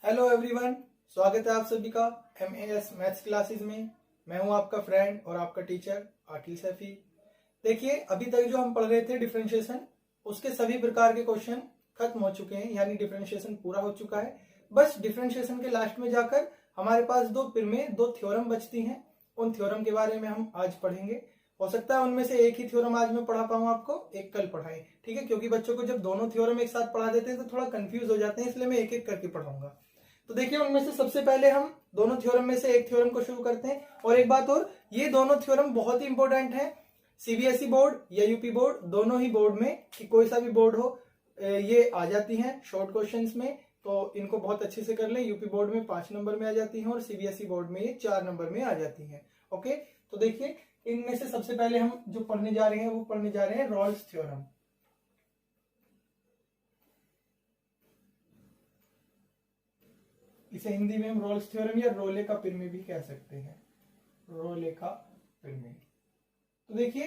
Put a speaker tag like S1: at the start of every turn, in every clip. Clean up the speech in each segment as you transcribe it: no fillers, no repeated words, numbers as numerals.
S1: Hello everyone, स्वागत है आप सभी का MAS मैथ्स क्लासेस में। मैं हूं आपका फ्रेंड और आपका टीचर आकिल सैफी। देखिए, अभी तक जो हम पढ़ रहे थे डिफरेंशिएशन, उसके सभी प्रकार के क्वेश्चन खत्म हो चुके हैं, यानी डिफरेंशिएशन पूरा हो चुका है। बस डिफरेंशिएशन के लास्ट में जाकर हमारे पास दो थ्योरम बचती हैं। उन थ्योरम के बारे में हम आज पढ़ेंगे। हो सकता है उनमें से एक ही थ्योरम आज मैं पढ़ा पाऊं आपको, एक कल पढ़ाएं, ठीक है? क्योंकि बच्चों को जब दोनों थ्योरम एक साथ पढ़ा देते हैं तो थोड़ा कंफ्यूज हो जाते हैं, इसलिए मैं एक एक करके पढ़ाऊंगा। तो देखिए, उनमें से सबसे पहले हम दोनों थ्योरम में से एक थ्योरम को शुरू करते हैं। और एक बात और, ये दोनों थ्योरम बहुत ही इंपॉर्टेंट है। सीबीएसई बोर्ड या यूपी बोर्ड, दोनों ही बोर्ड में, कि कोई सा भी बोर्ड हो, ये आ जाती हैं शॉर्ट क्वेश्चंस में। तो इनको बहुत अच्छे से कर लें। यूपी बोर्ड में 5 नंबर में आ जाती हैं और सीबीएसई बोर्ड में ये 4 नंबर में आ जाती हैं। ओके, तो देखिए, इनमें से सबसे पहले हम जो पढ़ने जा रहे हैं वो पढ़ने जा रहे हैं रॉल्स थ्योरम। इसे हिंदी में हम रॉल्स थ्योरम या रोले का प्रमेय भी कह सकते हैं, रोले का प्रमेय। तो देखिए,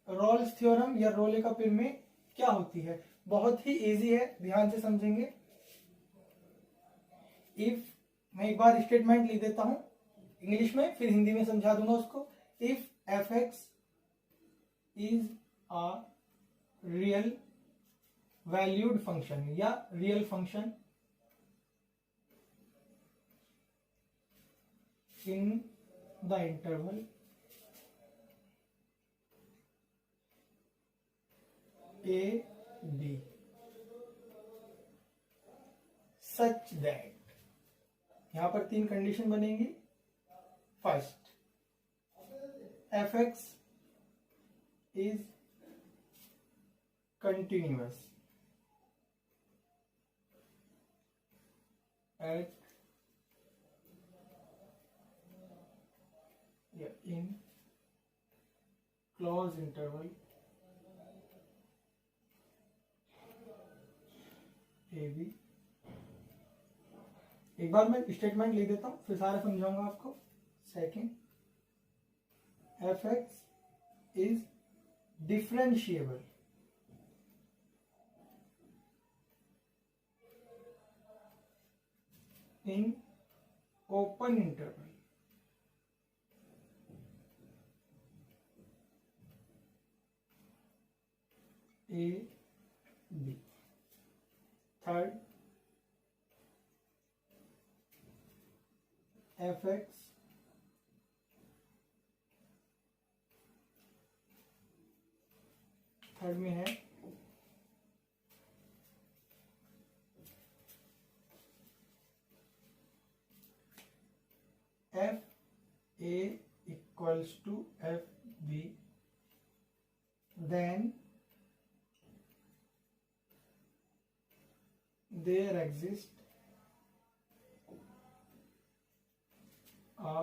S1: रॉल्स थ्योरम या रोले का प्रमेय क्या होती है? बहुत ही इजी है, ध्यान से समझेंगे। इफ, मैं एक बार स्टेटमेंट लिख देता हूं इंग्लिश में, फिर हिंदी में समझा दूंगा उसको। If f(x) is a real valued function या real function in the interval a b such that, यहां पर 3 कंडीशन बनेंगी। First, f(x) is continuous at in closed interval AB। एक बार मैं स्टेटमेंट लिख देता हूं, फिर सारा समझाऊंगा आपको। Second, f(x) is differentiable in open interval A B। Third, f(x) third में है f(a) equals to f(b), then there exists a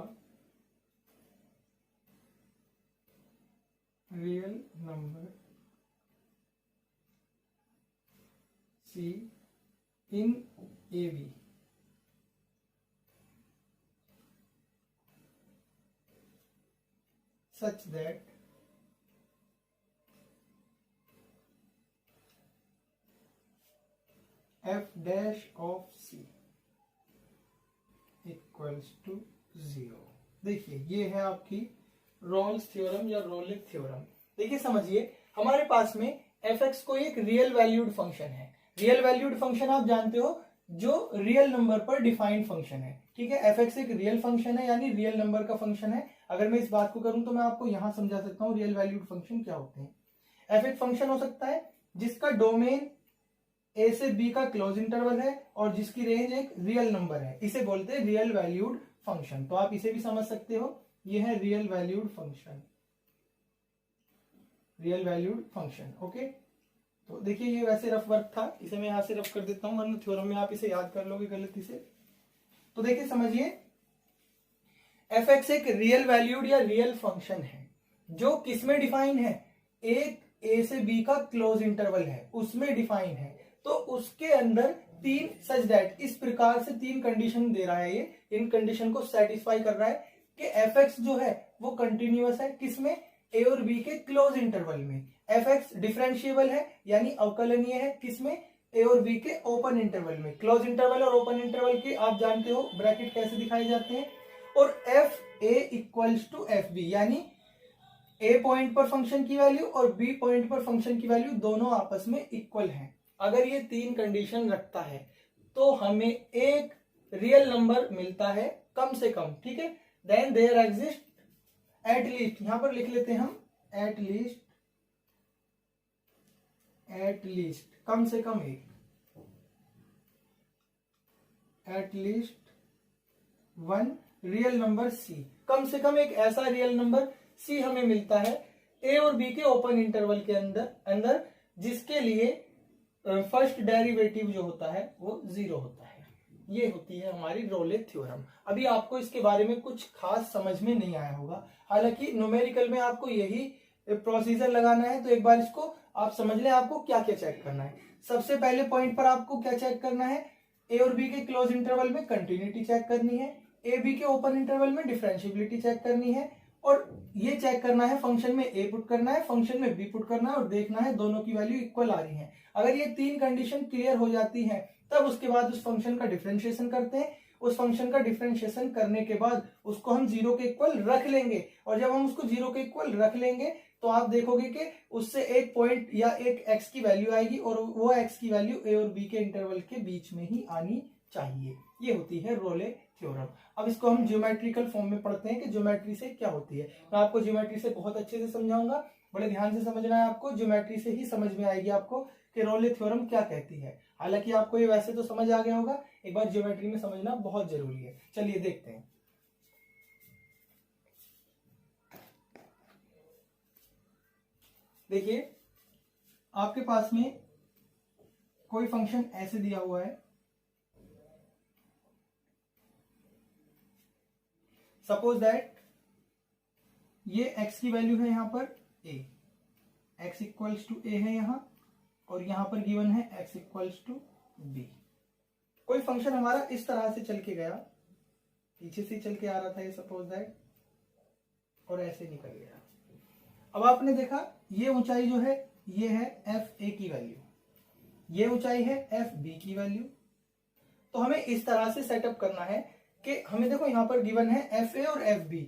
S1: real number C in AB such that f dash of C equals to 0। देखिए, ये है आपकी Rawls theorem या Rollick theorem. देखिए, समझिए, हमारे पास में f(x) को एक रियल वैल्यूड फंक्शन है। रियल वैल्यूड फंक्शन आप जानते हो, जो रियल नंबर पर डिफाइंड फंक्शन है, ठीक है? f(x) एक रियल फंक्शन है, यानी रियल नंबर का फंक्शन है। अगर मैं इस बात को करूं तो मैं आपको यहां समझा सकता हूं रियल वैल्यूड फंक्शन क्या होते हैं। f एक फंक्शन हो सकता है जिसका डोमेन ए से बी का क्लोज इंटरवल है और जिसकी रेंज एक रियल नंबर है, इसे बोलते हैं रियल वैल्यूड फंक्शन। तो आप इसे भी समझ सकते हो, ये है real valued function, real valued function. Okay, तो देखिए, ये वैसे रफ वर्क था, इसे मैं यहां से रफ कर देता हूं, वरना थ्योरम में आप इसे याद कर लोगे गलती से। तो देखिए, समझिए, f(x) एक रियल वैल्यूड या रियल फंक्शन है जो किसमें डिफाइन है? एक ए से बी का क्लोज इंटरवल है, उसमें डिफाइन है। तो उसके अंदर 3 सच दैट, इस प्रकार से 3 कंडीशन दे रहा है ये, इन कंडीशन को सेटिस्फाई कर रहा है कि f(x) जो है वो कंटिन्यूअस है, किसमें? ए और बी के क्लोज इंटरवल में। f(x) डिफरेंशिएबल है, यानी अवकलनीय है, किसमें? ए और बी के ओपन इंटरवल में। क्लोज इंटरवल और ओपन इंटरवल के आप जानते हो ब्रैकेट कैसे दिखाए जाते हैं। और f a equals to f b, यानी ए पॉइंट पर फंक्शन की वैल्यू और बी पॉइंट पर फंक्शन की वैल्यू दोनों आपस में इक्वल हैं। अगर ये तीन कंडीशन रखता है तो हमें एक रियल नंबर मिलता है कम से कम, ठीक है। Then there exist at least, यहां पर लिख लेते हैं हम एट लीस्ट कम से कम एक, at least one real number C, कम से कम एक ऐसा रियल नंबर सी हमें मिलता है ए और बी के ओपन इंटरवल के अंदर जिसके लिए फर्स्ट डेरिवेटिव जो होता है वो 0 होता है। ये होती है हमारी रोले थ्योरम। अभी आपको इसके बारे में कुछ खास समझ में नहीं आया होगा, हालांकि न्यूमेरिकल में आपको यही प्रोसीजर लगाना है। तो एक बार इसको आप समझ लें, आपको क्या क्या चेक करना है। सबसे पहले पॉइंट पर आपको क्या चेक करना है, ए और बी के क्लोज इंटरवल में कंटिन्यूटी चेक करनी है, ए बी के ओपन इंटरवल में डिफरेंशिएबिलिटी चेक करनी है, और ये चेक करना है फंक्शन में ए पुट करना है, फंक्शन में बी पुट करना है और देखना है दोनों की वैल्यू इक्वल आ रही है। अगर ये तीन कंडीशन क्लियर हो जाती है तब उसके बाद उस फंक्शन का डिफरेंशिएशन करते हैं। उस फंक्शन का डिफरेंशिएशन करने के बाद उसको हम 0 के इक्वल रख लेंगे, और जब हम उसको 0 के इक्वल रख लेंगे तो आप देखोगे कि उससे एक पॉइंट या एक एक्स की वैल्यू आएगी, और वो एक्स की वैल्यू ए और बी के इंटरवल के बीच में ही आनी चाहिए। ये होती है रोले थ्योरम। अब इसको हम ज्योमेट्रिकल फॉर्म में पढ़ते हैं कि ज्योमेट्री से क्या होती है। मैं आपको ज्योमेट्री से बहुत अच्छे से समझाऊंगा, बड़े ध्यान से समझना है आपको, ज्योमेट्री से ही समझ में आएगी आपको कि रोले थ्योरम क्या कहती है। हालांकि आपको ये वैसे तो समझ आ गया होगा, एक बार ज्योमेट्री में समझना बहुत जरूरी है। चलिए देखते हैं। देखिए आपके पास में कोई फंक्शन ऐसे दिया हुआ है, सपोज दैट ये x की वैल्यू है यहां पर a, x equals to a है यहां, और यहां पर गिवन है x इक्वल्स टू b। कोई फंक्शन हमारा इस तरह से चल के गया, पीछे से चल के आ रहा था ये सपोज दैट, और ऐसे निकल गया। अब आपने देखा ये ऊंचाई जो है ये है एफ ए की वैल्यू, ये ऊंचाई है एफ बी की वैल्यू। तो हमें इस तरह से सेटअप करना है कि हमें देखो यहां पर गिवन है एफ ए और एफ बी।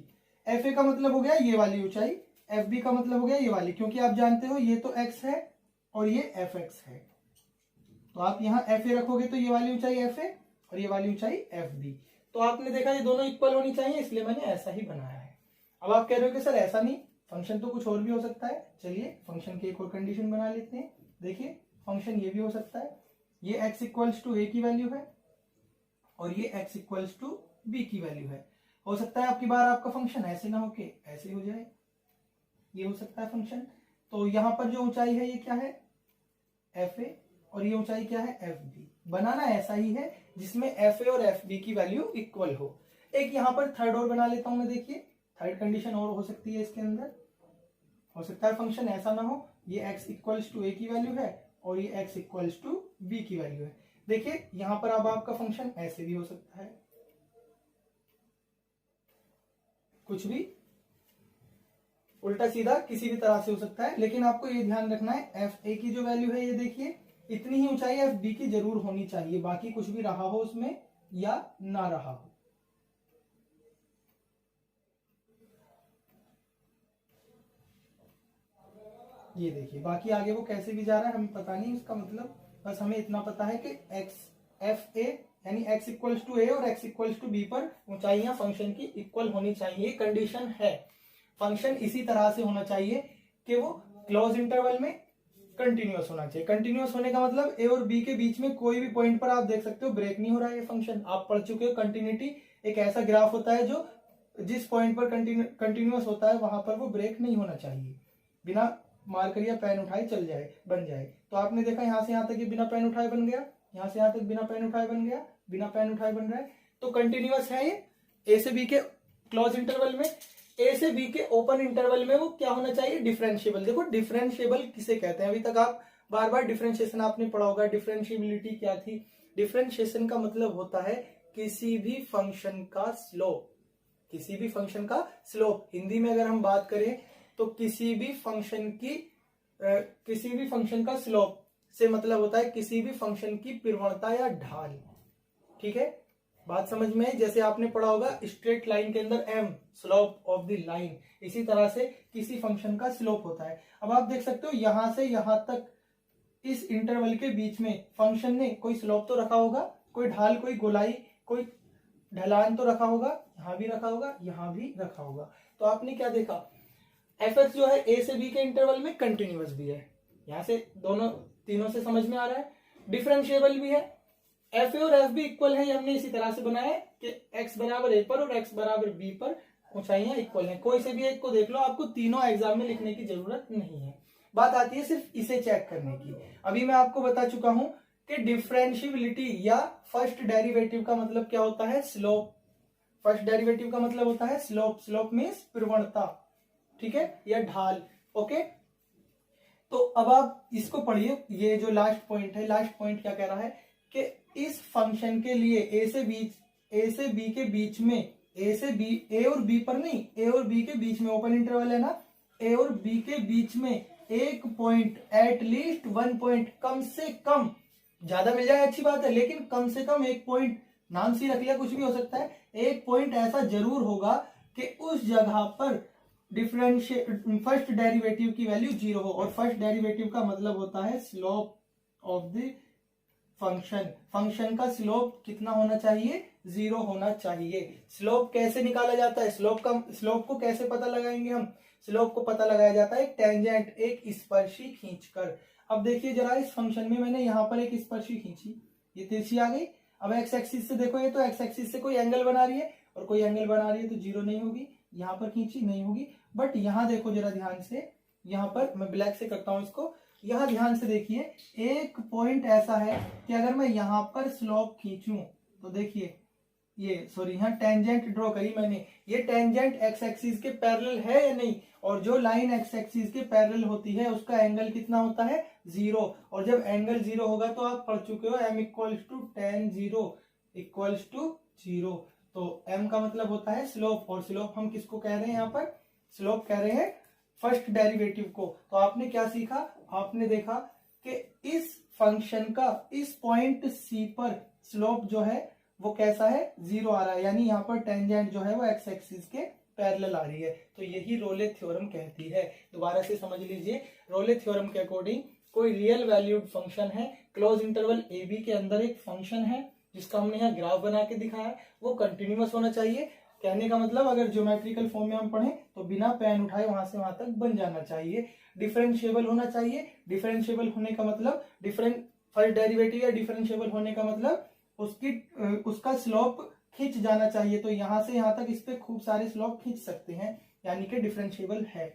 S1: एफ ए का मतलब हो गया ये वाली ऊंचाई, एफ बी का मतलब हो गया ये वाली, क्योंकि आप जानते हो ये तो एक्स है और ये एफ एक्स है। तो आप यहाँ एफ ए रखोगे तो ये वाली ऊंचाई एफ ए और ये वाली ऊंचाई एफ बी। तो आपने देखा ये दोनों इक्वल होनी चाहिए, इसलिए मैंने ऐसा ही बनाया है। अब आप कह रहे हो कि सर ऐसा नहीं, फंक्शन तो कुछ और भी हो सकता है। चलिए फंक्शन की एक और कंडीशन बना लेते हैं। देखिए फंक्शन ये भी हो सकता है, ये x इक्वल्स टू ए की वैल्यू है और ये x इक्वल्स टू बी की वैल्यू है। हो सकता है आपकी बार आपका फंक्शन ऐसे ना होके ऐसे हो जाए, ये हो सकता है फंक्शन। तो यहां पर जो ऊंचाई है ये क्या है एफ ए, और ये ऊंचाई क्या है एफ बी। बनाना ऐसा ही है जिसमें एफ ए और एफ बी की वैल्यू इक्वल हो। एक यहां पर थर्ड और बना लेता हूं मैं। देखिए थर्ड कंडीशन और हो सकती है इसके अंदर, हो सकता है फंक्शन ऐसा ना हो, ये x इक्वल्स टू ए की वैल्यू है और ये x इक्वल्स टू बी की वैल्यू है। देखिए यहां पर अब आपका फंक्शन ऐसे भी हो सकता है, कुछ भी उल्टा सीधा किसी भी तरह से हो सकता है, लेकिन आपको ये ध्यान रखना है एफ ए की जो वैल्यू है ये देखिए इतनी ही ऊंचाई एफ बी की जरूर होनी चाहिए, बाकी कुछ भी रहा हो उसमें या ना रहा हो। ये देखिए बाकी आगे वो कैसे भी जा रहा है हमें पता नहीं उसका मतलब, बस हमें इतना पता है कि एक्स एफ ए यानी x इक्वल्स टू ए और x इक्वल्स टू बी पर ऊंचाइयां फंक्शन की इक्वल होनी चाहिए। कंडीशन है फंक्शन इसी तरह से होना चाहिए कि वो क्लोज इंटरवल में कंटिन्यूअस होना चाहिए। कंटिन्यूअस होने का मतलब ए और बी के बीच में कोई भी पॉइंट पर आप देख सकते हो ब्रेक नहीं हो रहा है ये फंक्शन। आप पढ़ चुके हो कंटिन्यूटी एक ऐसा ग्राफ होता है जो जिस पॉइंट पर कंटिन्यूअस होता है वहां पर वो ब्रेक नहीं होना चाहिए, बिना मार्कर या पेन उठाए चल जाए बन जाए। तो आपने देखा यहां से यहां तक ये बिना पेन उठाए बन गया, यहां से यहां तक बिना पेन उठाए बन गया, बिना पेन उठाए बन रहा है। तो कंटिन्यूअस है ये ए से बी के क्लोज इंटरवल में। ए से बी के ओपन इंटरवल में वो क्या होना चाहिए डिफरेंशिएबल। देखो डिफरेंशिएबल किसे कहते हैं, अभी तक आप बार बार डिफरेंशिएशन आपने पढ़ा होगा। डिफरेंशिएबिलिटी क्या थी, डिफरेंशिएशन का मतलब होता है किसी भी फंक्शन का स्लोप, किसी भी फंक्शन का स्लोप। हिंदी में अगर हम बात करें तो किसी भी फंक्शन का स्लोप से मतलब होता है किसी भी फंक्शन की प्रवणता या ढाल। ठीक है, बात समझ में आई। जैसे आपने पढ़ा होगा स्ट्रेट लाइन के अंदर m slope of the line, इसी तरह से किसी फंक्शन का स्लोप होता है। अब आप देख सकते हो यहां से यहां तक इस इंटरवल के बीच में फंक्शन ने कोई स्लोप तो रखा होगा, कोई ढाल, कोई गोलाई, कोई ढलान तो रखा होगा, यहां भी रखा होगा, यहां भी रखा होगा। तो आपने क्या देखा, एफ एक्स जो है ए से बी के इंटरवल में कंटिन्यूअस भी है, यहां से दोनों तीनों से समझ में आ रहा है, डिफरेंशिएबल भी है। एफ ए और एफ बी इक्वल है, हमने इसी तरह से बनाया है कि एक्स बराबर ए पर और एक्स बराबर बी पर ऊंचाइयां इक्वल हैं। कोई से भी एक को देख लो, आपको तीनों एग्जाम में लिखने की जरूरत नहीं है। बात आती है सिर्फ इसे चेक करने की। अभी मैं आपको बता चुका हूं कि डिफरेंशिएबिलिटी या फर्स्ट डेरिवेटिव का मतलब क्या होता है, स्लोप। फर्स्ट डेरिवेटिव का मतलब होता है स्लोप। स्लोप मीन्स प्रवणता, ठीक है, या ढाल। ओके, तो अब आप इसको पढ़िए। ये जो लास्ट पॉइंट है, लास्ट पॉइंट क्या कह रहा है कि इस फंक्शन के लिए ए से बी के बीच में, ए से बी, ए और बी पर नहीं, ए और बी के बीच में ओपन इंटरवल है ना, ए और बी के बीच में एक पॉइंट, एटलीस्ट वन पॉइंट, कम से कम, ज्यादा मिल जाए अच्छी बात है, लेकिन कम से कम एक पॉइंट, नाम सी रख लिया, कुछ भी हो सकता है, एक पॉइंट ऐसा जरूर होगा कि उस जगह पर फर्स्ट डेरिवेटिव की वैल्यू 0 हो। और फर्स्ट डेरिवेटिव का मतलब होता है slope of the function. Function का स्लोप कितना होना चाहिए, 0 होना चाहिए। स्लोप कैसे निकाला जाता है, स्लोप को कैसे पता लगाएंगे हम, स्लोप को पता लगाया जाता है टेंजेंट, एक स्पर्शी खींचकर। अब देखिए जरा, इस फंक्शन में मैंने यहां पर एक स्पर्शी खींची, ये तिरछी आ गई। अब एक्स एक्सिस से देखो, ये तो एक्स एक्सिस से कोई एंगल बना रही है, और कोई एंगल बना रही है तो 0 नहीं होगी, यहां पर खींची नहीं होगी। बट यहां देखो जरा ध्यान से, यहां पर मैं ब्लैक से करता हूं इसको, यहां ध्यान से देखिए, एक पॉइंट ऐसा है कि अगर मैं यहां पर स्लोप खींचूं तो देखिए, ये सॉरी यहाँ टेंजेंट ड्रॉ करी मैंने, ये टेंजेंट एक्स एक्सिस के पैरेलल है या नहीं, और जो लाइन एक्स एक्सिस के पैरेलल होती है उसका एंगल कितना होता है, 0। और जब एंगल 0 होगा तो आप पढ़ चुके हो m equals to tan 0 equals to 0। तो m का मतलब होता है स्लोप, और स्लोप हम किसको कह रहे हैं, यहाँ पर स्लोप कह रहे हैं फर्स्ट डेरिवेटिव को। तो आपने क्या सीखा, आपने देखा कि इस फंक्शन का इस पॉइंट C पर स्लोप जो है वो कैसा है, 0 आ रहा है, यानी यहाँ पर टेंजेंट जो है वो एक्स एक्सिस के पैरेलल आ रही है। तो यही रोले थ्योरम कहती है। दोबारा से समझ लीजिए, रोले थ्योरम के अकॉर्डिंग कोई रियल वैल्यूड फंक्शन है, क्लोज इंटरवल ए बी के अंदर एक फंक्शन है जिसका हमने यहाँ ग्राफ बना के दिखाया, वो कंटिन्यूअस होना चाहिए। कहने का मतलब अगर ज्योमेट्रिकल फॉर्म में हम पढ़े तो बिना पेन उठाए वहां से वहां तक बन जाना चाहिए। डिफरेंशिएबल होना चाहिए। डिफरेंशिएबल होने का मतलब फर्स्ट डेरिवेटिव या डिफरेंशिएबल होने का मतलब उसका स्लोप खींच जाना चाहिए। तो यहां से यहां तक इस पे खूब सारे स्लोप खींच सकते हैं, यानी कि डिफरेंशिएबल है।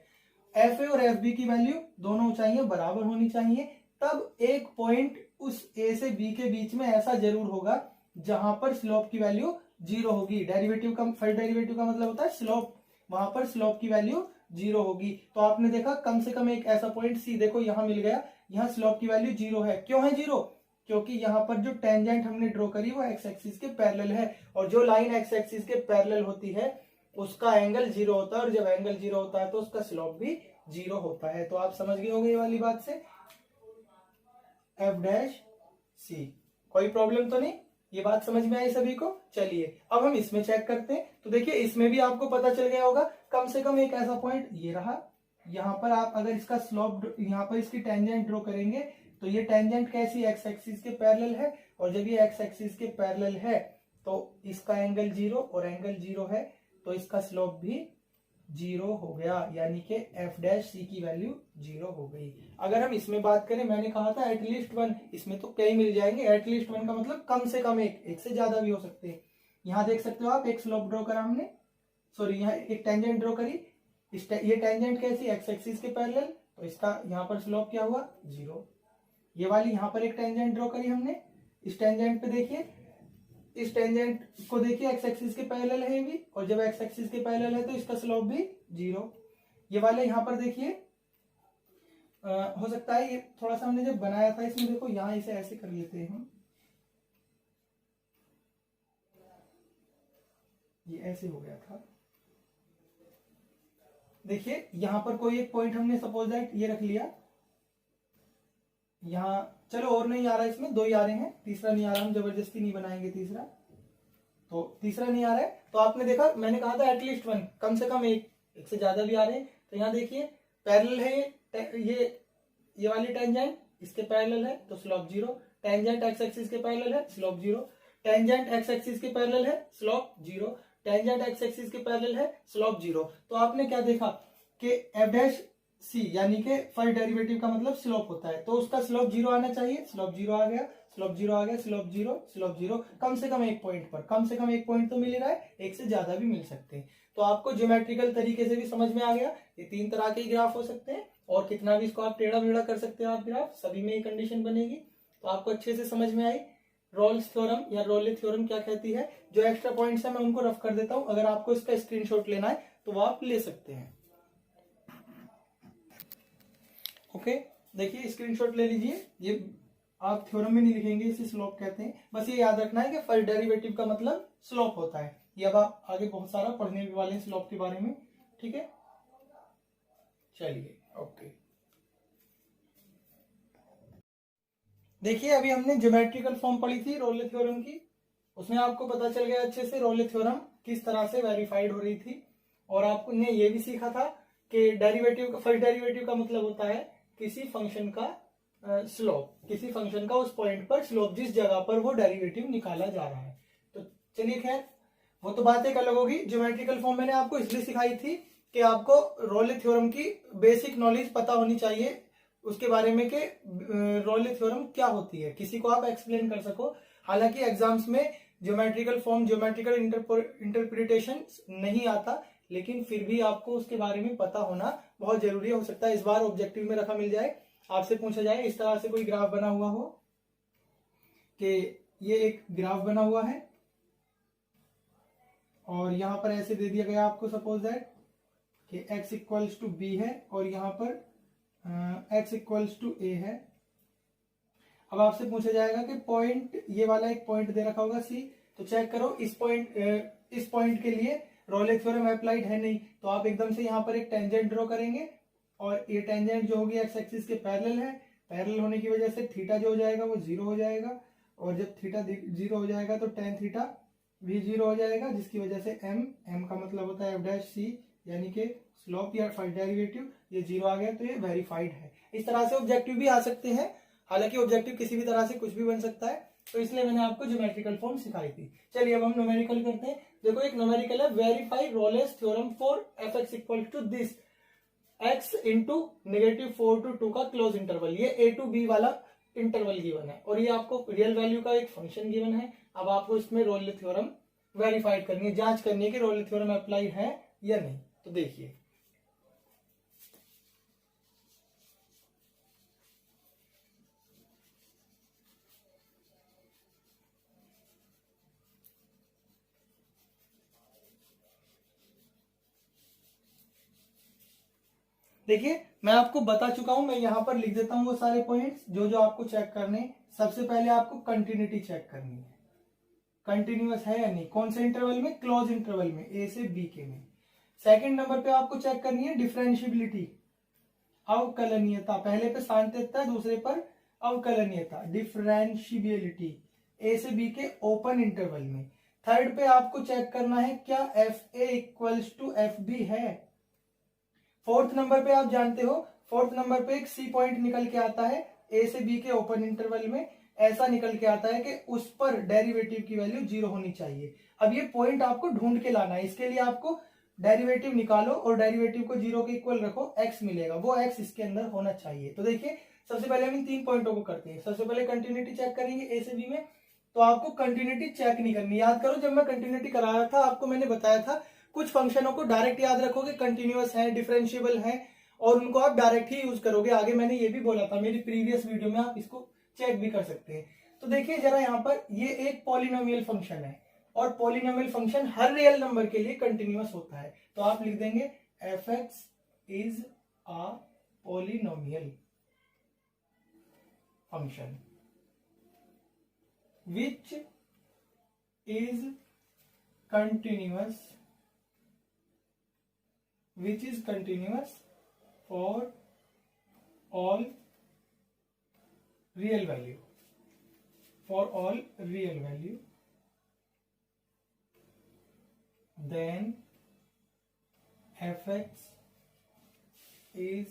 S1: एफ ए और एफ बी की वैल्यू दोनों ऊंचाइयां बराबर होनी चाहिए। तब एक पॉइंट उस ए से बी के बीच में ऐसा जरूर होगा जहां पर स्लोप की वैल्यू 0 होगी। डेरिवेटिव का, फर्स्ट डेरिवेटिव का मतलब होता है स्लोप, वहां पर स्लोप की वैल्यू 0 होगी। तो आपने देखा कम से कम एक ऐसा पॉइंट सी, देखो यहां मिल गया, यहां स्लोप की वैल्यू 0 है। क्यों है 0? क्योंकि यहाँ पर जो टेंजेंट हमने ड्रॉ करी वो एक्स एक्सिस के पैरेलल है, और जो लाइन एक्स एक्सिस के पैरेलल होती है उसका एंगल 0 होता है, और जब एंगल 0 होता है तो उसका स्लोप भी 0 होता है। तो आप समझ गए होंगे ये वाली बात से, एफ डैश सी। कोई प्रॉब्लम तो नहीं, ये बात समझ में आई सभी को? चलिए अब हम इसमें चेक करते हैं। तो देखिए इसमें भी आपको पता चल गया होगा, कम से कम एक ऐसा पॉइंट ये रहा, यहाँ पर आप अगर इसका स्लोप, यहाँ पर इसकी टेंजेंट ड्रॉ करेंगे तो ये टेंजेंट कैसी, एक्स एक्सिस के पैरेलल है, और जब ये एक्स एक्सिस के पैरेलल है तो इसका एंगल 0 और एंगल 0 है, तो इसका स्लोप भी 0 हो गया, यानी कि एफ डैश सी की वैल्यू 0 हो गई। अगर हम इसमें बात करें, मैंने कहा था एटलीस्ट 1, इसमें तो कई मिल जाएंगे। एटलीस्ट 1 का मतलब कम से कम एक से ज्यादा भी हो सकते हैं। यहाँ देख सकते हो आप, एक स्लोप ड्रॉ करा हमने, सॉरी यहाँ एक टेंजेंट ड्रॉ करी, ये टेंजेंट कैसी, एक्स एक्सिस के पैरेलल, तो इसका यहाँ पर स्लोप क्या हुआ, 0। ये वाली यहाँ पर एक टेंजेंट ड्रॉ करी हमने, इस टेंजेंट पे देखिए, इस टेंजेंट को देखिए एक्स एक्सिस के पैरेलल है ये भी, और जब एक्स एक्सिस के पैरेलल है तो इसका स्लोप भी 0। ये वाले यहाँ पर देखिए, हो सकता है ये थोड़ा सा हमने जब बनाया था इसमें, देखो यहाँ इसे ऐसे कर लेते हैं हम, ये ऐसे हो गया था। देखिए यहाँ पर कोई एक पॉइंट हमने सपोज दैट ये रख लिया, यहाँ चलो और नहीं आ रहा है, इसमें 2 ही आ रहे हैं, तीसरा नहीं आ रहा, हम जबरदस्ती नहीं बनाएंगे तीसरा, तो तीसरा नहीं आ रहा है। तो आपने देखा मैंने कहा था एटलीस्ट 1, कम से कम एक से ज्यादा भी आ रहे हैं। तो यहाँ देखिए पैरेलल है ये वाली टेंजेंट इसके पैरेलल है तो स्लोप 0, टेंजेंट एक्स एक्सिस के पैरेलल है स्लोप 0, टेंजेंट एक्स एक्सिस के पैरेलल है स्लोप 0, टेंजेंट एक्स एक्सिस के पैरेलल है स्लोप 0। तो आपने क्या देखा कि एफ डैश सी यानी कि फर्स्ट डेरिवेटिव का मतलब स्लोप होता है, तो उसका स्लोप 0 आना चाहिए, स्लोप 0 आ गया, स्लोप 0 आ गया, स्लोप 0, स्लोप 0, कम से कम एक पॉइंट पर, कम से कम एक पॉइंट तो मिल रहा है, एक से ज्यादा भी मिल सकते हैं। तो आपको ज्योमेट्रिकल तरीके से भी समझ में आ गया, ये 3 तरह के ग्राफ हो सकते हैं और कितना भी इसको आप टेढ़ा मेढ़ा कर सकते हैं आप ग्राफ, सभी में ये कंडीशन बनेगी। तो आपको अच्छे से समझ में आई। रोल्स थ्योरम या रोले थ्योरम क्या कहती है, जो एक्स्ट्रा पॉइंट्स है मैं उनको रफ कर देता हूं, अगर आपको इसका स्क्रीनशॉट लेना है तो वो आप ले सकते हैं। ओके, देखिए स्क्रीनशॉट ले लीजिए, ये आप थ्योरम में नहीं लिखेंगे, इसे स्लोप कहते हैं, बस ये याद रखना है कि फर्स्ट डेरिवेटिव का मतलब स्लोप होता है। ये अब आप आगे बहुत सारा पढ़ने वाले हैं स्लोप के बारे में, ठीक है। चलिए ओके, देखिए अभी हमने ज्योमेट्रिकल फॉर्म पढ़ी थी रोले थ्योरम की, उसमें आपको पता चल गया अच्छे से रोले थ्योरम किस तरह से वेरीफाइड हो रही थी। और आपने ये भी सीखा था कि डेरिवेटिव, फर्स्ट डेरिवेटिव का मतलब होता है किसी फंक्शन का स्लोप, किसी फंक्शन का उस पॉइंट पर स्लोप जिस जगह पर वो डेरिवेटिव निकाला जा रहा है। तो चलिए खैर वो तो बात एक अलग होगी। ज्योमेट्रिकल फॉर्म मैंने आपको इसलिए सिखाई थी कि आपको रोले थ्योरम की बेसिक नॉलेज पता होनी चाहिए उसके बारे में कि रोले थ्योरम क्या होती है, किसी को आप एक्सप्लेन कर सको। हालांकि एग्जाम्स में ज्योमेट्रिकल फॉर्म, ज्योमेट्रिकल इंटरप्रिटेशन नहीं आता, लेकिन फिर भी आपको उसके बारे में पता होना बहुत जरूरी हो सकता है इस बार ऑब्जेक्टिव में रखा मिल जाए, आपसे पूछा जाए इस तरह से कोई ग्राफ बना हुआ हो कि ये एक ग्राफ बना हुआ है और यहां पर ऐसे दे दिया गया आपको सपोज दैट कि x इक्वल्स टू बी है और यहां पर x इक्वल्स टू ए है। अब आपसे पूछा जाएगा कि पॉइंट, ये वाला एक पॉइंट दे रखा होगा सी, तो चेक करो इस पॉइंट के लिए रोले थ्योरम अप्लाइड है नहीं, तो आप एकदम से यहाँ पर एक टेंजेंट ड्रॉ करेंगे और ये टेंजेंट जो होगी एक्स एक्सिस के पैरेलल है, पैरेलल होने की वजह से थीटा जो हो जाएगा वो 0 हो जाएगा, और जब थीटा 0 हो जाएगा तो टेन थीटा भी 0 हो जाएगा, जिसकी वजह से m का मतलब होता है एफ डैश सी यानी कि स्लोप या फर्स्ट डेरिवेटिव, ये 0 आ गया तो ये वेरीफाइड है। इस तरह से ऑब्जेक्टिव भी आ सकते हैं, हालांकि ऑब्जेक्टिव किसी भी तरह से कुछ भी बन सकता है, तो इसलिए मैंने आपको ज्योमेट्रिकल फॉर्म सिखाई थी। चलिए अब हम न्यूमेरिकल करते हैं। देखो एक न्यूमेरिकल है, verify Rolle's theorem for f x equal to this x into -4 to 2 का क्लोज इंटरवल, ये a to b वाला इंटरवल गिवन है और ये आपको रियल वैल्यू का एक फंक्शन गिवन है। अब आपको इसमें रोले थ्योरम वेरीफाइड करनी है, जांच करनी है कि रोले थ्योरम अप्लाई है या नहीं। तो देखिए देखिए मैं आपको बता चुका हूं, मैं यहां पर लिख देता हूं वो सारे पॉइंट्स जो जो आपको चेक करने। सबसे पहले आपको कंटिन्यूटी चेक करनी है, कंटिन्यूअस है या नहीं, कौन से इंटरवल में, क्लोज इंटरवल में, ए से बी के में। सेकंड नंबर पे आपको चेक करनी है डिफरेंशियबिलिटी, अवकलनीयता, पहले पे सांतत्यता दूसरे पर अवकलनीयता, डिफरेंशियबिलिटी ए से बी के ओपन इंटरवल में। थर्ड पे आपको चेक करना है क्या f a equals to f b है। फोर्थ नंबर पे आप जानते हो, फोर्थ नंबर पे एक सी पॉइंट निकल के आता है ए से बी के ओपन इंटरवल में, ऐसा निकल के आता है कि उस पर डेरिवेटिव की वैल्यू 0 होनी चाहिए। अब ये पॉइंट आपको ढूंढ के लाना है, इसके लिए आपको डेरिवेटिव निकालो और डेरिवेटिव को 0 के इक्वल रखो, x मिलेगा, वो x इसके अंदर होना चाहिए। तो देखिए सबसे पहले हम इन 3 पॉइंटों को करते हैं। सबसे पहले कंटिन्यूटी चेक करेंगे ए से बी में, तो आपको कंटिन्यूटी चेक नहीं करनी। याद करो जब मैं कंटिन्यूटी करा रहा था आपको मैंने बताया था कुछ फंक्शनों को डायरेक्ट याद रखोगे, कंटिन्यूअस है, डिफरेंशिएबल है, और उनको आप डायरेक्ट ही यूज करोगे। आगे मैंने ये भी बोला था मेरी प्रीवियस वीडियो में, आप इसको चेक भी कर सकते हैं। तो देखिए जरा यहाँ पर ये एक पॉलिनोमियल फंक्शन है और पॉलिनोमियल फंक्शन हर रियल नंबर के लिए कंटिन्यूअस होता है, तो आप लिख देंगे F x is a polynomial function which is continuous for all real value, for all real value, then fx is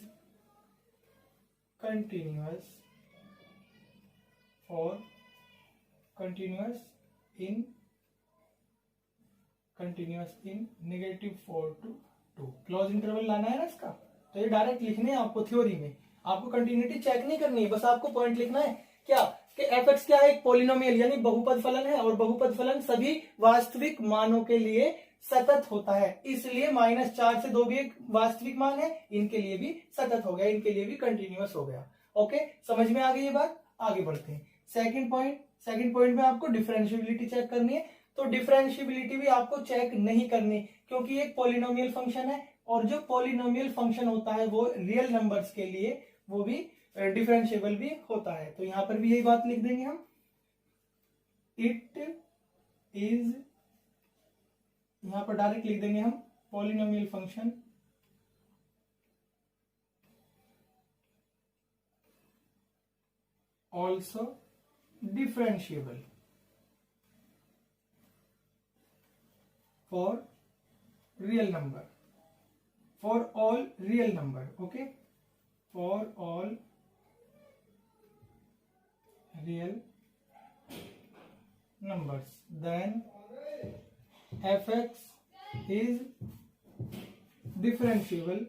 S1: continuous for continuous in -4 to 2। Close interval लाना है ना इसका, तो ये डायरेक्ट लिखने हैं आपको थ्योरी में, आपको कंटिन्यूटी चेक नहीं करनी है, बस आपको पॉइंट लिखना है क्या कि fx क्या है, एक पॉलिनोमियल यानी बहुपद फलन है, और बहुपद फलन सभी वास्तविक मानों के लिए सतत होता है, इसलिए -4 से 2 भी एक वास्तविक मान है, इनके लिए भी सतत हो गया, इनके लिए भी कंटिन्यूअस हो गया। ओके, समझ में आ गई ये बात, आगे बढ़ते हैं। सेकंड पॉइंट में आपको डिफरेंशिएबिलिटी चेक करनी है, तो डिफरेंशिएबिलिटी भी आपको चेक नहीं करनी, क्योंकि एक पॉलिनोमियल फंक्शन है, और जो पॉलिनोमियल फंक्शन होता है वो रियल नंबर्स के लिए वो भी डिफरेंशिएबल भी होता है, तो यहां पर भी यही बात लिख देंगे हम, इट इज, यहां पर डायरेक्ट लिख देंगे हम polynomial function also differentiable for real number, for all real number, okay, for all real numbers, then fx is differentiable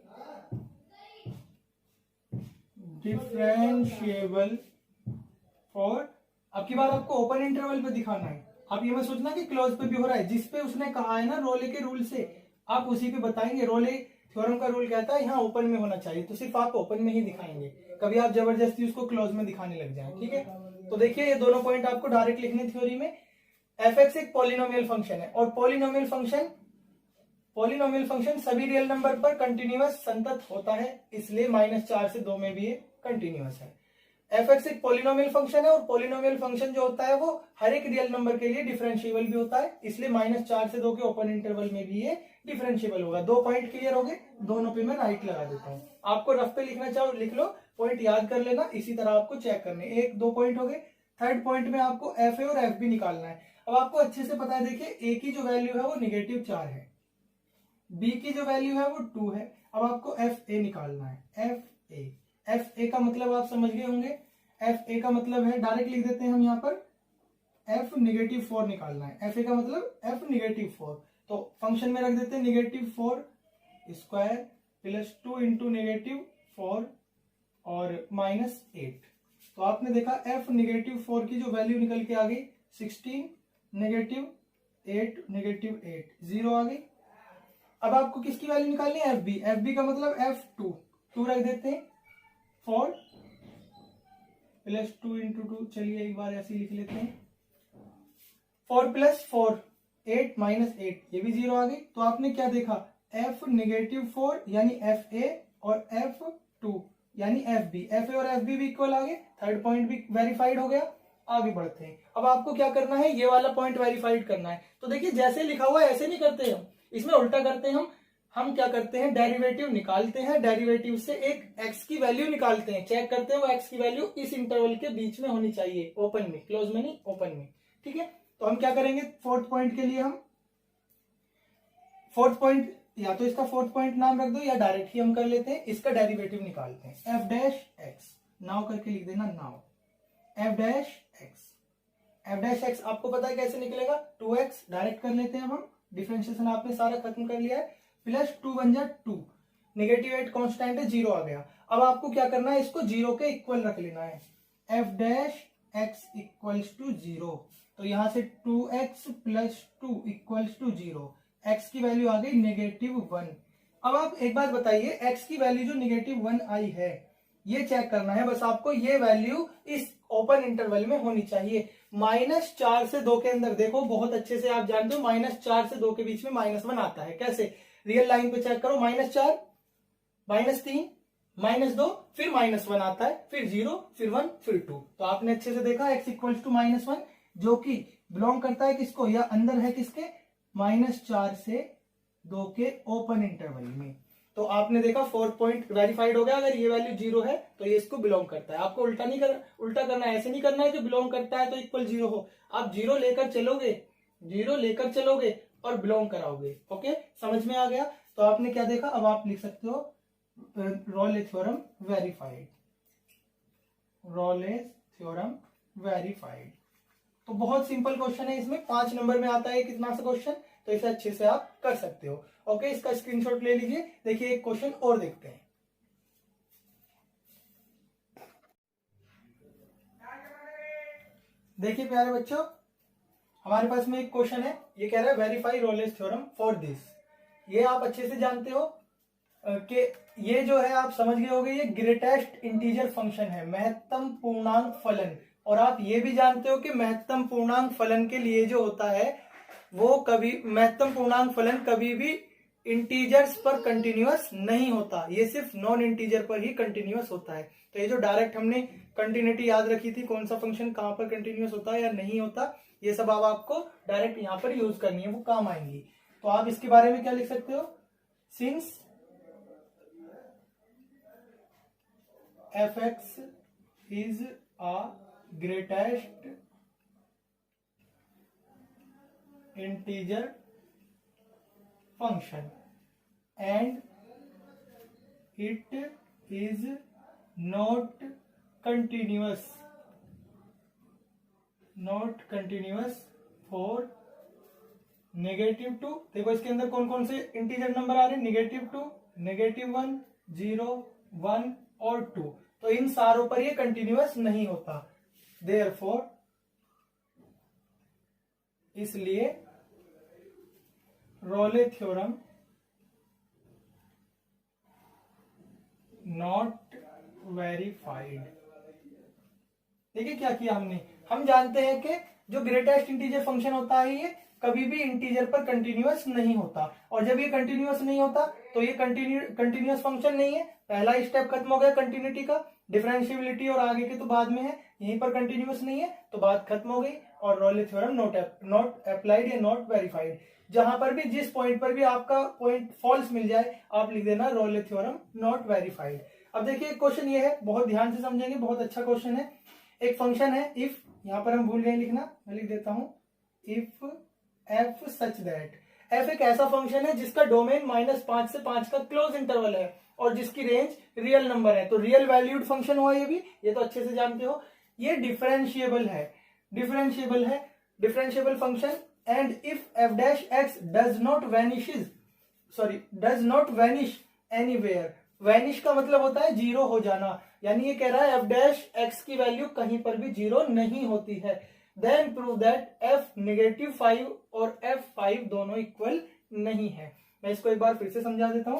S1: for, अब की बार आपको ओपन इंटरवल पे दिखाना है, आप ये मत सोचना कि क्लोज पे भी हो रहा है, जिस पे उसने कहा है ना रोले के रूल से आप उसी पे बताएंगे। रोले थ्योरम का रूल कहता है यहाँ ओपन में होना चाहिए, तो सिर्फ आप ओपन में ही दिखाएंगे, कभी आप जबरदस्ती उसको क्लोज में दिखाने लग जाए, ठीक है। तो देखिए ये दोनों पॉइंट आपको डायरेक्ट लिखने थ्योरी में, fx एक पॉलिनोमियल फंक्शन है, और पॉलिनोमियल फंक्शन सभी रियल नंबर पर कंटिन्यूअस संतत होता है, इसलिए -4 से 2 में भी ये कंटिन्यूअस है। fx एक पॉलिनोमियल फंक्शन है, और पॉलिनोमियल फंक्शन जो होता है वो हर एक रियल नंबर के लिए डिफरेंशिएबल भी होता है, इसलिए -4 से 2 के ओपन इंटरवल में भी ये डिफरेंशिएबल होगा। 2 पॉइंट क्लियर हो गए, दोनों पे मैं राइट लगा देता हूँ, आपको रफ पे लिखना चाहो लिख लो, पॉइंट याद कर लेना, इसी तरह आपको चेक करने, 1-2 पॉइंट हो गए। थर्ड पॉइंट में आपको एफ ए और एफ बी निकालना है। अब आपको अच्छे से पता है, देखिए ए की जो वैल्यू है वो -4 है, बी की जो वैल्यू है वो 2 है, अब आपको एफ ए निकालना है, एफ ए का मतलब आप समझ गए होंगे, एफ ए का मतलब है, डायरेक्ट लिख देते हैं हम यहाँ पर, एफ -4 निकालना है, एफ ए का मतलब एफ -4, तो फंक्शन में रख देते हैं -4 स्क्वायर प्लस 2 इंटू -4 और -8, तो आपने देखा एफ -4 की जो वैल्यू निकल के आ गई 16, -8 0 आ गई। अब आपको किसकी वैल्यू निकालनी है, एफ बी का मतलब F2 रख देते हैं, 4 प्लस 2 इंटू 2, चलिए एक बार ऐसे लिख लेते हैं, 4 प्लस 4 8 -8, ये भी 0 आ गई। तो आपने क्या देखा, F -4 यानी एफ ए और F2 यानी एफ बी, एफ ए और एफ बी भी इक्वल आ गए, थर्ड पॉइंट भी वेरीफाइड हो गया। आगे बढ़ते हैं, अब आपको क्या करना है, ये वाला पॉइंट वेरीफाइड करना है। तो देखिए जैसे लिखा हुआ है ऐसे नहीं करते हम, इसमें उल्टा करते हैं हम क्या करते हैं, डेरिवेटिव निकालते हैं, डेरिवेटिव से एक x की वैल्यू निकालते हैं, चेक करते हैं वो x की वैल्यू इस इंटरवल के बीच में होनी चाहिए, ओपन में, क्लोज में नहीं, ओपन में, ठीक है। तो हम क्या करेंगे, फोर्थ पॉइंट के लिए हम फोर्थ पॉइंट, या तो इसका फोर्थ पॉइंट नाम रख दो या डायरेक्ट ही हम कर लेते हैं, इसका डेरिवेटिव निकालते हैं, एफ डैश एक्स, नाउ करके लिख देना, नाउ एफ डैश एक्स आपको पता है कैसे निकलेगा, 2x डायरेक्ट कर लेते हैं हम, डिफरेंशिएशन आपने सारा खत्म कर लिया है, प्लस 2 बन जाए 2, -8 कांस्टेंट है, 0 आ गया। अब आपको क्या करना है, इसको 0 के इक्वल रख लेना है, f dash x equals to 0, तो यहां से 2x plus 2 equals to 0, x की वैल्यू आ गई -1। अब आप एक बात बताइए, x की वैल्यू जो -1 आई है, ये चेक करना है बस आपको, ये वैल्यू इस ओपन इंटरवल में होनी चाहिए, -4 से 2 के अंदर। देखो बहुत अच्छे से आप जानते हो, -4 से 2 के बीच में -1 आता है, कैसे, रियल लाइन पे चेक करो, -4 -3 -2 फिर -1 आता है, फिर 0 फिर 1 फिर 2, तो आपने अच्छे से देखा x इक्वल्स टू -1, जो कि बिलोंग करता है किसको, या अंदर है किसके, -4 से 2 के ओपन इंटरवल में। तो आपने देखा 4 पॉइंट वेरीफाइड हो गया। अगर ये वैल्यू 0 है तो ये इसको बिलोंग करता है। आपको उल्टा करना है, ऐसे नहीं करना है जो बिलोंग करता है तो इक्वल 0 हो। आप 0 लेकर चलोगे और बिलोंग कराओगे। ओके, समझ में आ गया। तो आपने क्या देखा, अब आप लिख सकते हो रॉले थ्योरम वेरीफाइड, रॉले थ्योरम वेरीफाइड। तो बहुत सिंपल क्वेश्चन है, इसमें 5 नंबर में आता है कितना सा क्वेश्चन, तो इसे अच्छे से आप कर सकते हो। ओके, इसका स्क्रीनशॉट ले लीजिए। देखिए एक क्वेश्चन और देखते हैं। देखिए प्यारे बच्चों, हमारे पास में एक क्वेश्चन है, ये कह रहा है verify Rolle's theorem for this. ये आप अच्छे से जानते हो कि ये जो है आप समझ गए होंगे, ये ग्रेटेस्ट इंटीजर फंक्शन है, महत्तम पूर्णांक फलन। और आप ये भी जानते हो कि महत्तम पूर्णांक फलन के लिए जो होता है वो कभी महत्तम पूर्णांक फलन कभी भी इंटीजर्स पर कंटिन्यूअस नहीं होता, ये सिर्फ नॉन इंटीजर पर ही कंटिन्यूअस होता है। तो ये जो डायरेक्ट हमने कंटिन्यूटी याद रखी थी, कौन सा फंक्शन कहां पर कंटिन्यूअस होता है या नहीं होता, ये सब अब आपको डायरेक्ट यहां पर यूज करनी है, वो काम आएंगी। तो आप इसके बारे में क्या लिख सकते हो, since fx is a greatest integer function and it is not continuous for -2। देखो इसके अंदर कौन कौन से इंटीजर नंबर आ रहे हैं, -2, -1, 0, 1 और 2। तो इन सारों पर ये कंटिन्यूअस नहीं होता, देयरफॉर इसलिए रोले थ्योरम नॉट वेरीफाइड। देखिए क्या किया हमने, हम जानते हैं कि जो ग्रेटेस्ट इंटीजर फंक्शन होता है ये कभी भी इंटीजर पर कंटिन्यूअस नहीं होता, और जब ये कंटिन्यूअस नहीं होता तो ये कंटिन्यूअस फंक्शन नहीं है। पहला स्टेप खत्म हो गया कंटिन्यूटी का, डिफरेंशिएबिलिटी और आगे के तो बाद में है, यहीं पर कंटिन्यूअस नहीं है तो बात खत्म हो गई। और रोले थ्योरम नॉट अप्लाइड या नॉट वेरीफाइड। जहां पर भी जिस पॉइंट पर भी आपका पॉइंट फॉल्स मिल जाए आप लिख देना रोले थ्योरम नॉट वेरीफाइड। अब देखिए क्वेश्चन ये है, बहुत ध्यान से समझेंगे, बहुत अच्छा क्वेश्चन है। एक फंक्शन है इफ, यहां पर हम भूल गए लिखना, मैं लिख देता हूं if f such that, f एक ऐसा फंक्शन है जिसका डोमेन -5 से 5 का क्लोज इंटरवल है और जिसकी रेंज रियल नंबर है। तो रियल वैल्यूड फंक्शन हुआ ये भी, ये तो अच्छे से जानते हो। ये डिफरेंशिएबल है differentiable function. And if f dash x does not vanish anywhere, vanish का मतलब होता है जीरो हो जाना, यानी ये कह रहा है f डैश x की वैल्यू कहीं पर भी जीरो नहीं होती है। देन प्रूव दैट f -5 और f5 दोनों इक्वल नहीं है। मैं इसको एक बार फिर से समझा देता हूं।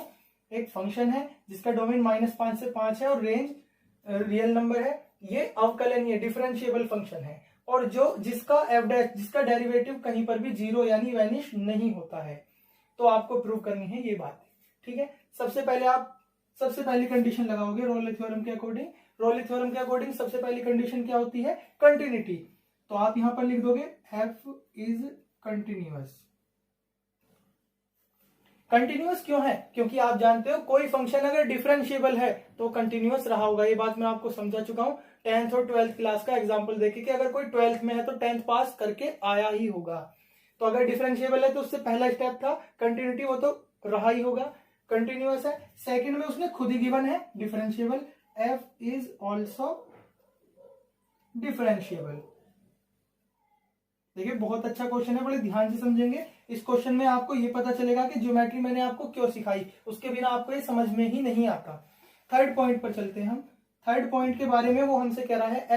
S1: एक फंक्शन है जिसका डोमेन -5 से 5 है और रेंज रियल नंबर है, ये अवकलनीय डिफरेंशिएबल फंक्शन है, और जो जिसका f डैश जिसका डेरिवेटिव कहीं पर भी जीरो यानी वैनिश नहीं होता है। तो आपको प्रूव करनी है ये बात, ठीक है। सबसे पहली कंडीशन लगाओगे रोले थ्योरम के अकॉर्डिंग। रोले थ्योरम के अकॉर्डिंग सबसे पहली कंडीशन क्या होती है, कंटिन्यूटी। तो आप यहां पर लिख दोगे f इज कंटिन्यूअस। कंटिन्यूअस क्यों है, क्योंकि आप जानते हो कोई फंक्शन अगर डिफरेंशिएबल है तो कंटिन्यूअस रहा होगा। ये बात मैं आपको समझा चुका हूं 10th और 12th क्लास का एग्जांपल देके, कि अगर कोई 12th में है तो 10th पास करके आया ही होगा। तो अगर डिफरेंशिएबल है तो उससे पहला स्टेप था कंटिन्यूटी, वो तो रहा ही होगा, कंटिन्यूअस है। सेकंड में उसने खुद ही गिवन है differentiable, f is also differentiable. देखिए बहुत अच्छा क्वेश्चन है, बड़े ध्यान से समझेंगे। इस क्वेश्चन में आपको ये पता चलेगा कि ज्योमेट्री मैंने आपको क्यों सिखाई, उसके बिना आपको ये समझ में ही नहीं आता। थर्ड पॉइंट पर चलते हैं हम। थर्ड पॉइंट के बारे में वो हमसे कह रहा है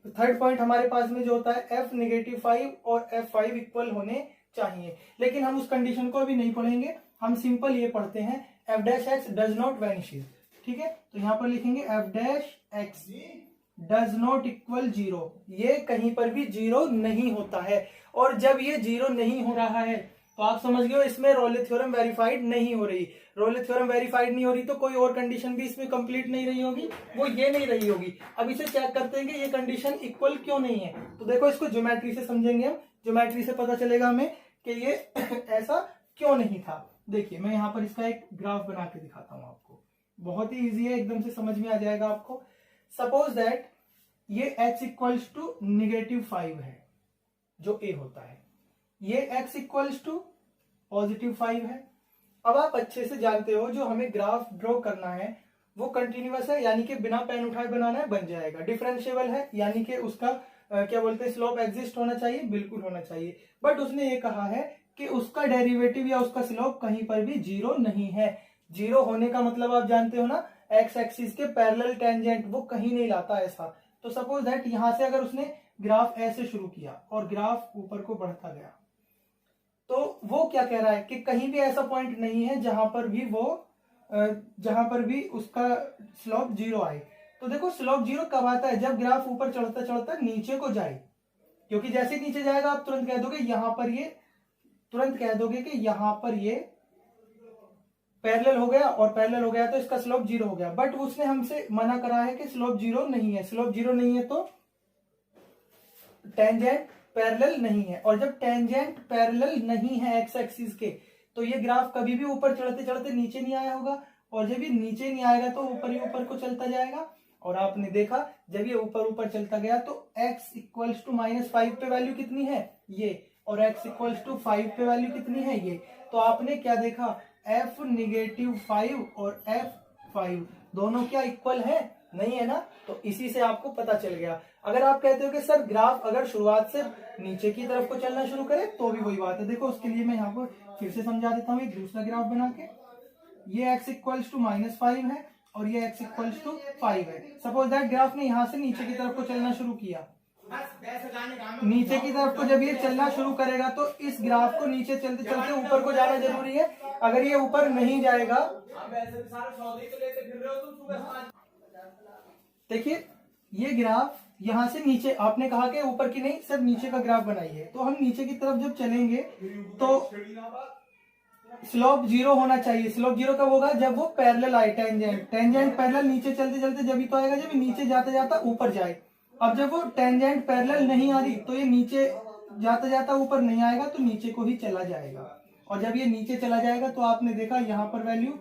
S1: थर्ड पॉइंट हमारे पास में जो होता है f -5 और f5 इक्वल होने चाहिए, लेकिन हम उस कंडीशन को अभी नहीं पढ़ेंगे, हम सिंपल ये पढ़ते हैं f dash x does not vanishes, ठीक है। तो यहां पर लिखेंगे f dash x does not equal 0, ये कहीं पर भी जीरो नहीं होता है। और जब ये जीरो नहीं हो रहा है तो आप समझ गए इसमें रोले थ्योरम वेरीफाइड नहीं हो रही। रोले थ्योरम वेरीफाइड नहीं हो रही तो कोई और कंडीशन भी इसमें कंप्लीट नहीं रही होगी, वो ये नहीं रही होगी। अब इसे चेक करते हैं कि ये कंडीशन इक्वल क्यों नहीं है। तो देखो इसको ज्योमेट्री से समझेंगे हम, ज्योमेट्री से पता चलेगा हमें कि ये ऐसा क्यों नहीं था। देखिए मैं यहाँ पर इसका एक ग्राफ बना के दिखाता हूं आपको, बहुत ही इजी है, एकदम से समझ में आ जाएगा आपको। सपोज दैट ये x इक्वल्स टू -5 है जो a होता है, ये x इक्वल्स टू +5 है। अब आप अच्छे से जानते हो जो हमें ग्राफ ड्रॉ करना है वो कंटिन्यूअस है, यानी कि बिना पेन उठाए बनाना है, बन जाएगा। डिफरेंशिएबल है, यानी कि उसका क्या बोलते हैं स्लोप एग्जिस्ट होना चाहिए, बिल्कुल होना चाहिए। बट उसने ये कहा है कि उसका डेरिवेटिव या उसका स्लोप कहीं पर भी 0 नहीं है। 0 होने का मतलब आप जानते हो ना, एक्स एक्सिस के पैरेलल टेंजेंट वो कहीं नहीं लाता ऐसा। तो सपोज दैट यहां से अगर उसने ग्राफ ऐसे शुरू किया और ग्राफ ऊपर को बढ़ता गया, तो वो क्या कह रहा है कि कहीं भी ऐसा पॉइंट नहीं है जहां पर भी उसका स्लोप 0 आए। तो देखो स्लोप 0 कब आता है, जब ग्राफ ऊपर चढ़ता चढ़ता नीचे को जाए, क्योंकि जैसे नीचे जाएगा आप तुरंत कह दोगे यहां पर ये पैरेलल हो गया, और पैरेलल हो गया तो इसका स्लोप 0 हो गया। बट उसने हमसे मना करा है कि स्लोप 0 नहीं है। स्लोप 0 नहीं है तो टेंजेंट पैरेलल नहीं है, और जब टेंजेंट पैरेलल नहीं है एक्स एक्सिस के, तो ये ग्राफ कभी भी ऊपर चढ़ते चढ़ते नीचे नहीं आया होगा, और जब ये नीचे नहीं आएगा तो ऊपर ही ऊपर को चलता जाएगा। और आपने देखा जब ये ऊपर ऊपर चलता गया तो x इक्वल्स टू -5 पे वैल्यू कितनी है ये, और x इक्वल्स टू 5 पे वैल्यू कितनी है ये। तो आपने क्या देखा, f -5 और f5 दोनों क्या इक्वल है, नहीं है ना। तो इसी से आपको पता चल गया। अगर आप कहते हो कि सर ग्राफ अगर शुरुआत से नीचे की तरफ को चलना शुरू करे तो भी वही बात है। देखो उसके लिए मैं यहाँ पर फिर से समझा देता हूँ एक दूसरा ग्राफ बना के। ये x इक्वल्स टू -5 है और ये x इक्वल्स टू 5 है। सपोज दैट ग्राफ ने यहाँ से नीचे की तरफ को चलना शुरू किया, नीचे की तरफ को जब ये चलना शुरू करेगा तो इस ग्राफ को नीचे चलते चलते ऊपर को जाना जरूरी है। अगर ये ऊपर नहीं जाएगा, देखिए ये ग्राफ यहां से नीचे, आपने कहा कि ऊपर की नहीं सर नीचे का ग्राफ बनाइए, तो हम नीचे की तरफ जब चलेंगे तो स्लोप 0 होना चाहिए। स्लोप 0 कब होगा, जब वो पैरेलल आए, टेंजेंट पैरेलल नीचे चलते चलते जब ही तो आएगा जब नीचे जाता जाता ऊपर जाए। अब जब वो टेंजेंट पैरेलल नहीं आ रही तो ये नीचे जाता जाता ऊपर नहीं आएगा, तो नीचे को ही चला जाएगा। और जब ये नीचे चला जाएगा तो आपने देखा यहाँ पर वैल्यू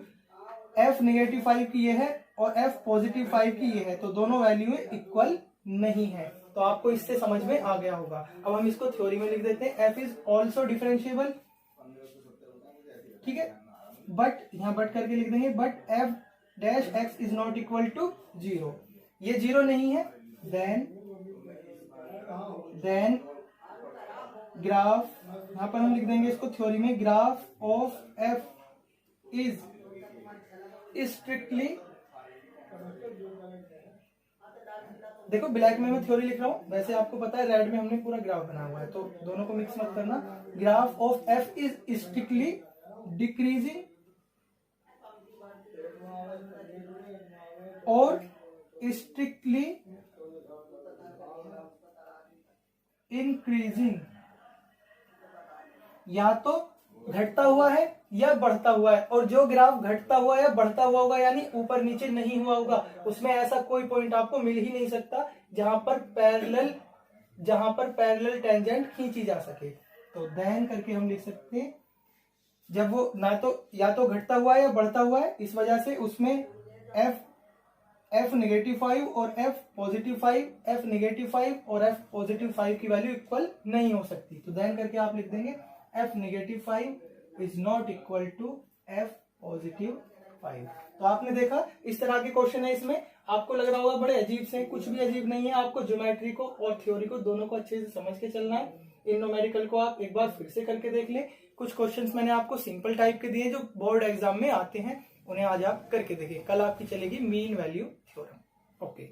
S1: f -5 की ये है और f +5 की ये है, तो दोनों वैल्यू इक्वल नहीं है। तो आपको इससे समझ में आ गया होगा। अब हम इसको थ्योरी में लिख देते हैं, f इज ऑल्सो डिफरेंशिएबल, ठीक है, बट यहां बट करके लिख देंगे, but f' is not equal to 0। ये 0 नहीं है, देन ग्राफ, यहां पर हम लिख देंगे इसको थ्योरी में, graph of f is strictly, देखो ब्लैक में मैं थ्योरी लिख रहा हूं, वैसे आपको पता है रेड में हमने पूरा ग्राफ बना हुआ है, तो दोनों को मिक्स मत करना। Graph of f is strictly decreasing और स्ट्रिक्टली इंक्रीजिंग, या तो घटता हुआ है या बढ़ता हुआ है। और जो ग्राफ घटता हुआ या बढ़ता हुआ होगा यानी ऊपर नीचे नहीं हुआ होगा, उसमें ऐसा कोई पॉइंट आपको मिल ही नहीं सकता जहां पर पैरेलल टेंजेंट खींची जा सके। तो देन करके हम लिख सकते हैं, जब वो ना तो या तो घटता हुआ है या बढ़ता हुआ है, इस वजह से उसमें f -5 और f +5, f -5 और f +5 की वैल्यू इक्वल नहीं हो सकती। तो देन करके आप लिख देंगे f -5 is not equal to f +5। तो आपने देखा इस तरह के क्वेश्चन है, इसमें आपको लग रहा होगा बड़े अजीब से, कुछ भी अजीब नहीं है। आपको ज्योमेट्री को और थ्योरी को दोनों को अच्छे से समझ के चलना है। इन न्यूमेरिकल को आप एक बार फिर से करके देख ले। कुछ क्वेश्चंस मैंने आपको सिंपल टाइप के दिए जो बोर्ड एग्जाम में आते हैं, उन्हें आज आप करके देखिए। कल आपकी चलेगी मीन वैल्यू थ्योरम। ओके।